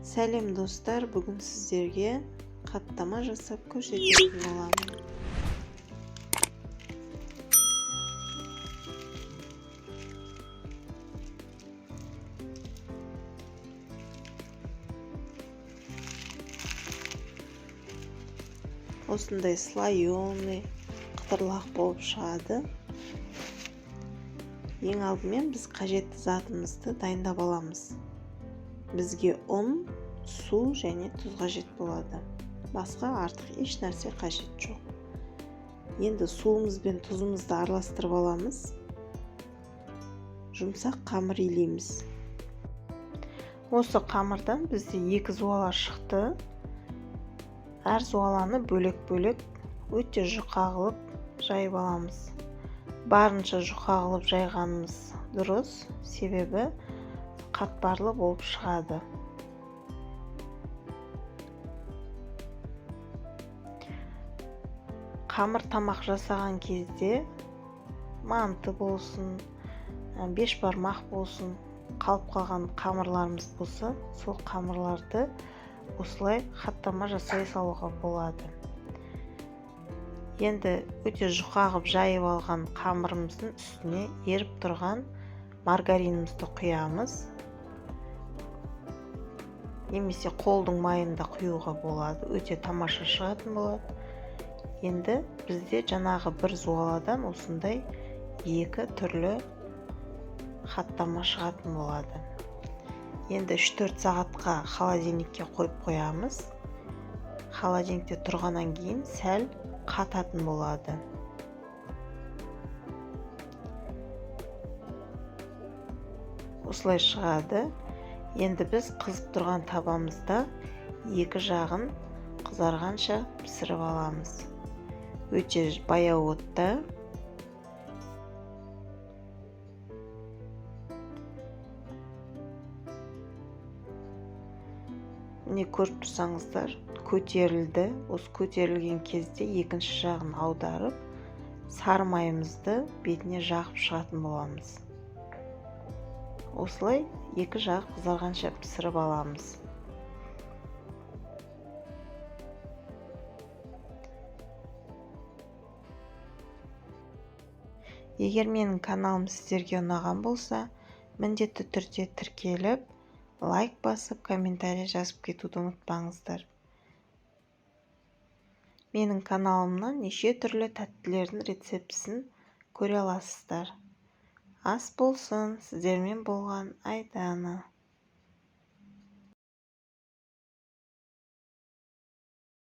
Сәлем достар, бүгін сіздерге қаттама жасап көрсететін боламын. Осындай слоеный, қытырлақ болып шығады. Ең алдымен біз қажетті затымызды дайындап аламыз. Бізге ұн, су және тұз қажет болады. Басқа артық еш нәрсе қажет жоқ. Енді суымыз бен тұзымызды араластырып аламыз. Жұмсақ қамыр илейміз. Осы қамырдан бізде 2 зуала шықты. Әр зуаланы бөлек-бөлек өте жұқа қылып жайып аламыз. Барынша жұқа қылып жайғанымыз дұрыс, себебі қатпарлы болып шығады. Қамыр тамақ жасаған кезде манты болсын, бешбармақ болсын, қалып қалған қамырларымыз болса, сол қамырларды осылай хаттама жасай салуға болады. Енді өте жұқа қылып жайып алған қамырымыздың үстіне еріп тұрған маргаринімізді құямыз. Немесе қолдың майын да құюға болады, өте тамаша шығатын болады. Енді бізде жаңағы бір зуаладан осындай 2 түрлі хаттама шығатын болады. Енді 3-4 сағатқа холодильникке қойып қоямыз. Холодильникте тұрғаннан кейін сәл қататын болады. Осылай шығады. Енді біз қызып тұрған табамызда 2 жағын қызарғанша пісіріп аламыз. Өте баяу отта. Міне көріп тұрсаңыздар, көтерілді. Осы көтерілген кезде екінші жағын аударып, сары майымызды бетіне жағып шығатын боламыз. Осылай 2 жағы қызарғанша пісіріп аламыз. Егер менің каналым сіздерге ұнаған болса, міндетті түрде тіркеліп, лайк басып, комментарий жазып кетуді ұмытпаңыздар. Менің каналымнан неше түрлі тәттілердің рецептісін көре аласыздар. Ас болсын, сіздермен болған Айдана.